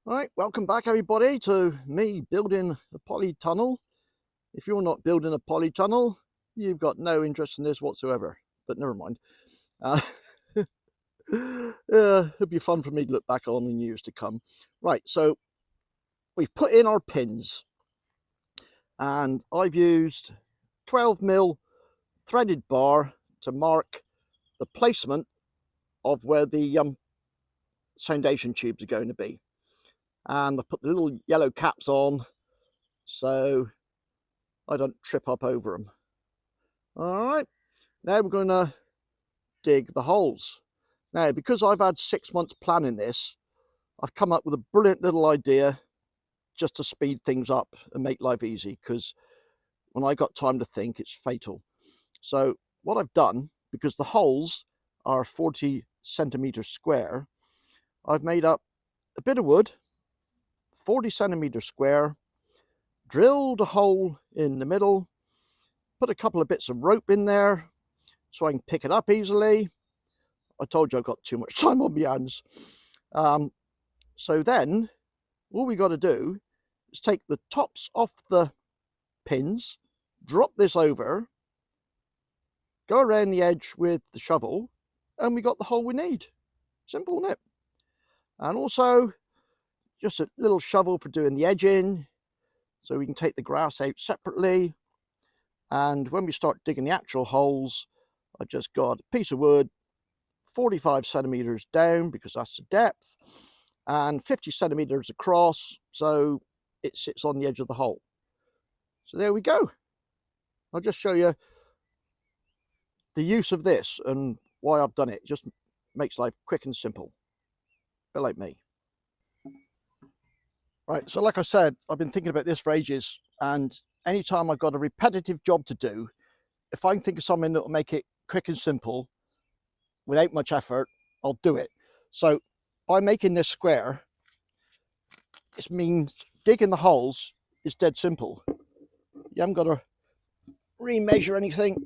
Right, welcome back everybody to me building a polytunnel. If you're not building a polytunnel, you've got no interest in this whatsoever, but never mind. Uh, it'll be fun for me to look back on in years to come. Right, so we've put in our pins and I've used 12mm threaded bar to mark the placement of where the foundation tubes are going to be. And I put the little yellow caps on so I don't trip up over them. All right, now we're going to dig the holes. Now, because I've had 6 months planning this, I've come up with a brilliant little idea just to speed things up and make life easy, because when I got time to think, it's fatal. So what I've done, because the holes are 40 centimeters square, I've made up a bit of wood, 40 centimeters square, drilled a hole in the middle, put a couple of bits of rope in there so I can pick it up easily. I told you I've got too much time on my hands. So then all we got to do is take the tops off the pins, drop this over, go around the edge with the shovel, and we got the hole we need. Simple, isn't it? And also just a little shovel for doing the edging, so we can take the grass out separately. And when we start digging the actual holes, I just got a piece of wood 45 centimeters down, because that's the depth, and 50 centimeters across, so it sits on the edge of the hole. So there we go. I'll just show you the use of this and why I've done it. It just makes life quick and simple, a bit like me. Right, so like I said, I've been thinking about this for ages, and anytime I've got a repetitive job to do, if I can think of something that will make it quick and simple without much effort, I'll do it. So by making this square, it means digging the holes is dead simple. You haven't got to remeasure anything,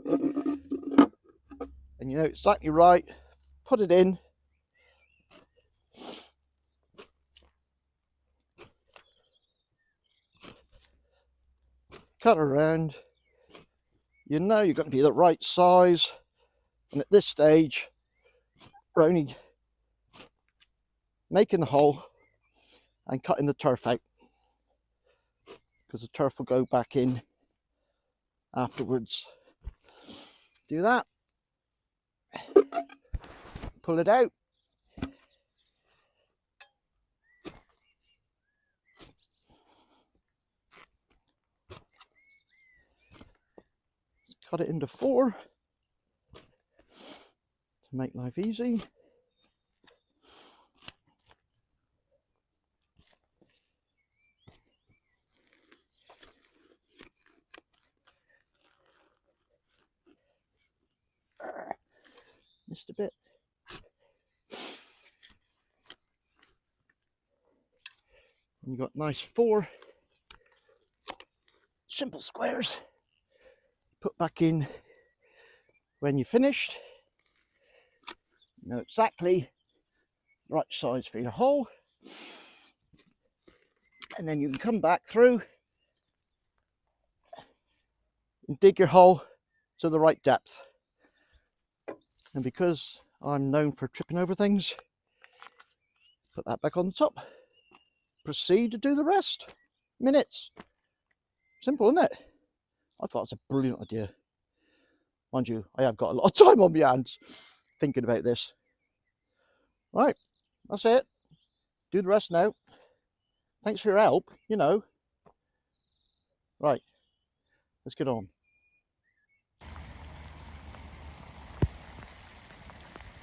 and you know exactly right. Put it in, cut around. You know you're going to be the right size, and at this stage we're only making the hole and cutting the turf out, because the turf will go back in afterwards. Do that, pull it out, cut it into 4 to make life easy. Missed a bit. And you've got nice 4 simple squares. Put back in when you're finished. You know exactly the right size for your hole. And then you can come back through and dig your hole to the right depth. And because I'm known for tripping over things, put that back on the top. Proceed to do the rest. Minutes. Simple, isn't it? I thought it was a brilliant idea. Mind you, I have got a lot of time on my hands thinking about this. Right, that's it. Do the rest now. Thanks for your help, you know. Right, let's get on.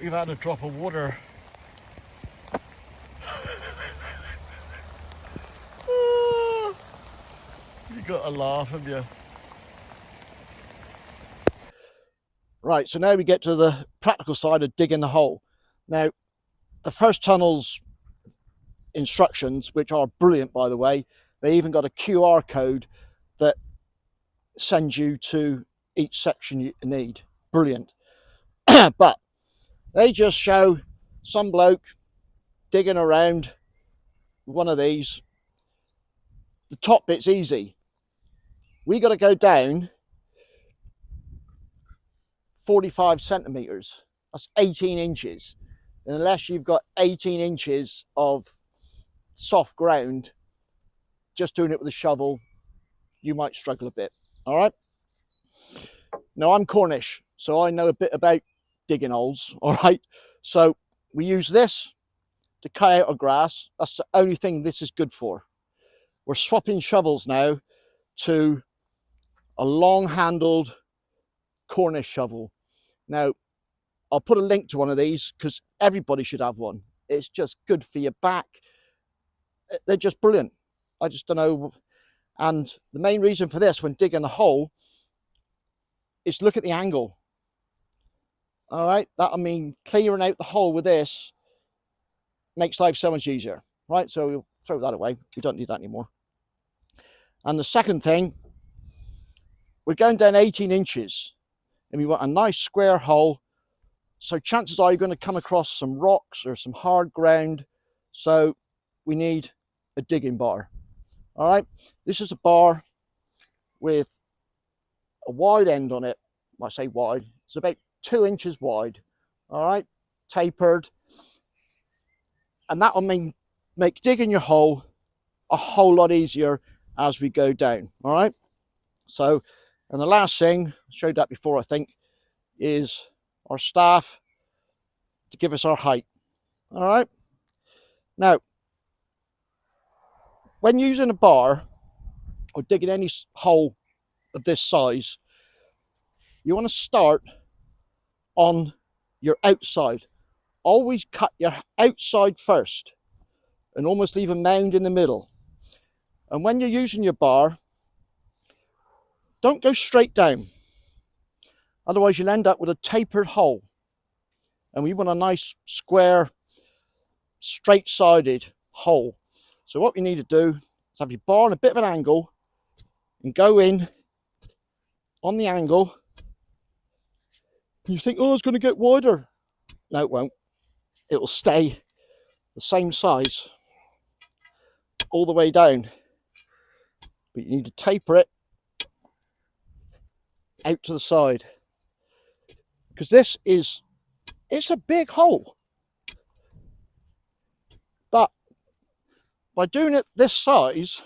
We've had a drop of water. You got a laugh, have you? Right, so now we get to the practical side of digging the hole. Now, the first tunnel's instructions, which are brilliant by the way, they even got a QR code that sends you to each section you need. Brilliant. But they just show some bloke digging around one of these, the top bit's easy. We got to go down 45 centimeters. That's 18 inches. And unless you've got 18 inches of soft ground, just doing it with a shovel, you might struggle a bit. All right. Now, I'm Cornish, so I know a bit about digging holes. All right. So we use this to cut out our grass. That's the only thing this is good for. We're swapping shovels now to a long-handled Cornish shovel. Now, I'll put a link to one of these because everybody should have one. It's just good for your back. They're just brilliant. I just don't know. And the main reason for this when digging a hole is look at the angle. All right, that'll mean clearing out the hole with this makes life so much easier. Right, so we'll throw that away. We don't need that anymore. And the second thing, we're going down 18 inches and we want a nice square hole. So chances are you're going to come across some rocks or some hard ground. So we need a digging bar. All right, this is a bar with a wide end on it. When I say wide, it's about 2 inches wide. All right, tapered. And that will make digging your hole a whole lot easier as we go down. All right. So, and the last thing, I showed that before, I think, is our staff to give us our height. All right. Now, when using a bar or digging any hole of this size, you want to start on your outside. Always cut your outside first and almost leave a mound in the middle. And when you're using your bar, don't go straight down. Otherwise you'll end up with a tapered hole. And we want a nice square, straight-sided hole. So what we need to do is have your bar on a bit of an angle and go in on the angle. And you think, oh, it's going to get wider. No, it won't. It will stay the same size all the way down. But you need to taper it out to the side. Because it's a big hole. But by doing it this size,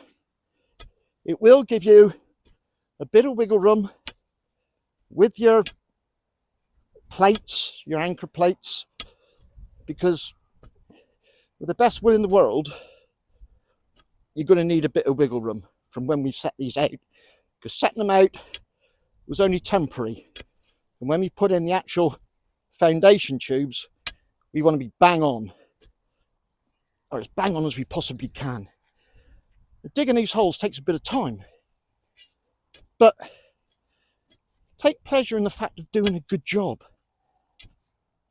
it will give you a bit of wiggle room with your plates, your anchor plates, because with the best will in the world, you're going to need a bit of wiggle room from when we set these out, because setting them out was only temporary. And when we put in the actual foundation tubes, we want to be bang on, or as bang on as we possibly can. Digging these holes takes a bit of time, but take pleasure in the fact of doing a good job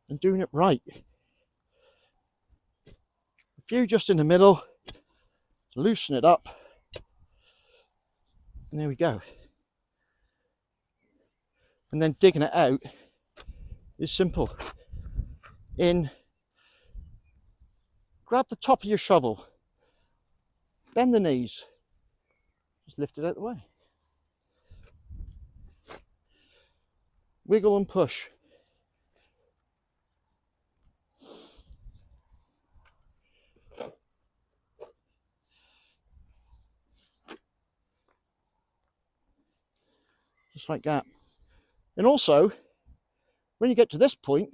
and doing it right. A few just in the middle, loosen it up, and there we go. And then digging it out is simple. Grab the top of your shovel, bend the knees, just lift it out of the way. Wiggle and push. Just like that. And also, when you get to this point,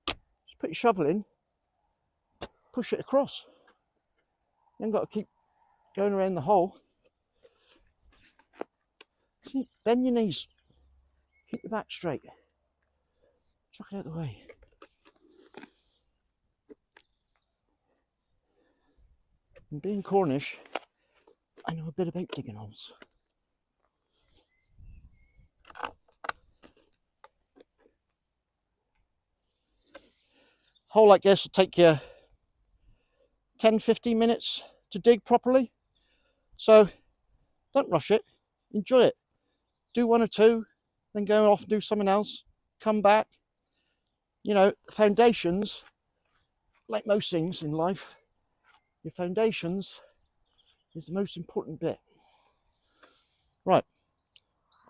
just put your shovel in, push it across. You haven't got to keep going around the hole. See, bend your knees, keep your back straight, chuck it out of the way. And being Cornish, I know a bit about digging holes. Hole like this will take you 10-15 minutes to dig properly, so don't rush it, enjoy it. Do one or two, then go off and do something else, come back. You know, foundations, like most things in life, your foundations is the most important bit. Right,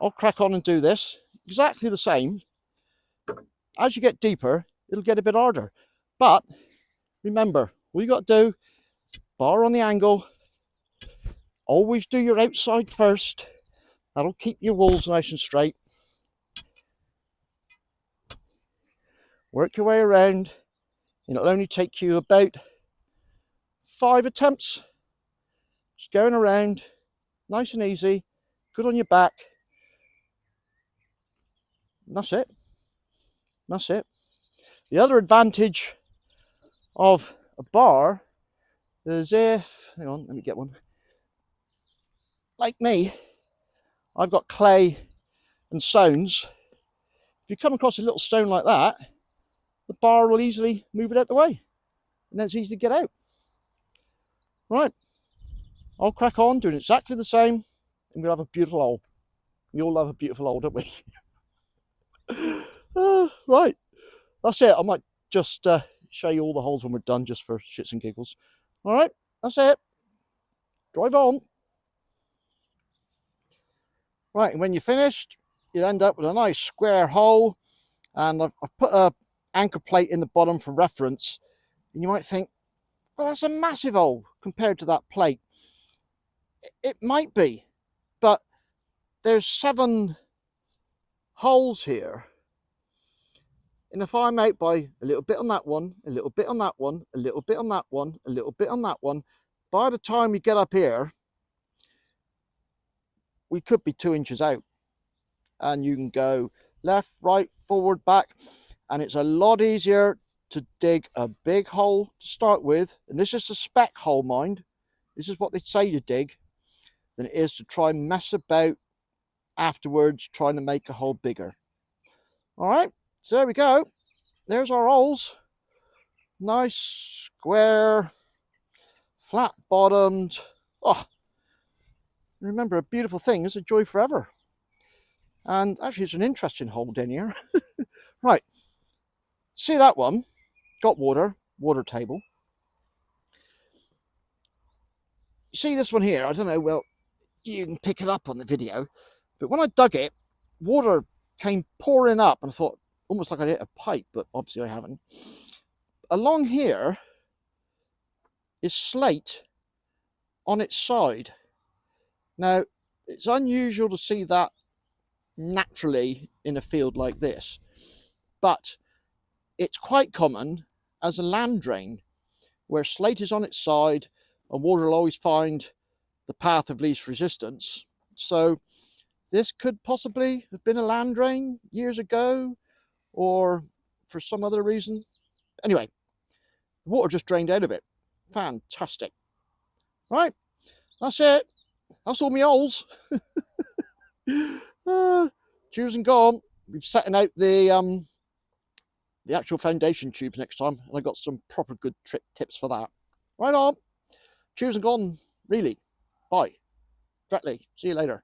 I'll crack on and do this exactly the same. As you get deeper, it'll get a bit harder, but remember, all you got to do, bar on the angle, always do your outside first. That'll keep your walls nice and straight. Work your way around, and it'll only take you about 5 attempts. Just going around, nice and easy, good on your back. And that's it. That's it. The other advantage of a bar is if, hang on, let me get one. Like me, I've got clay and stones. If you come across a little stone like that, the bar will easily move it out the way, and then it's easy to get out. Right, I'll crack on doing exactly the same, and we'll have a beautiful hole. We all love a beautiful hole, don't we? Right, that's it. I might just show you all the holes when we're done, just for shits and giggles. All right, that's it. Drive on. Right, and when you're finished, you'll end up with a nice square hole, and I've put a anchor plate in the bottom for reference, and you might think, well, that's a massive hole compared to that plate. It might be, but there's 7 holes here, and if I'm out by a little bit on that one, a little bit on that one, a little bit on that one, a little bit on that one, by the time we get up here, we could be 2 inches out, and you can go left, right, forward, back, and it's a lot easier to dig a big hole to start with, and this is a spec hole, mind, this is what they say to dig, than it is to try and mess about afterwards trying to make a hole bigger. All right, so there we go. There's our holes. Nice, square, flat bottomed. Oh, remember, a beautiful thing is a joy forever. And actually, it's an interesting hole down here. Right, see that one? Got water table. See this one here? I don't know, well, you can pick it up on the video, but when I dug it, water came pouring up, and I thought, almost like I hit a pipe, but obviously I haven't. Along here is slate on its side. Now, it's unusual to see that naturally in a field like this, but it's quite common as a land drain, where slate is on its side and water will always find the path of least resistance. So this could possibly have been a land drain years ago, or for some other reason. Anyway, the water just drained out of it. Fantastic. Right, that's it. That's all my holes. Cheers and gone. We're setting out the actual foundation tubes next time, and I got some proper good tips for that. Right on. Cheers and gone. Really. Bye. Directly. See you later.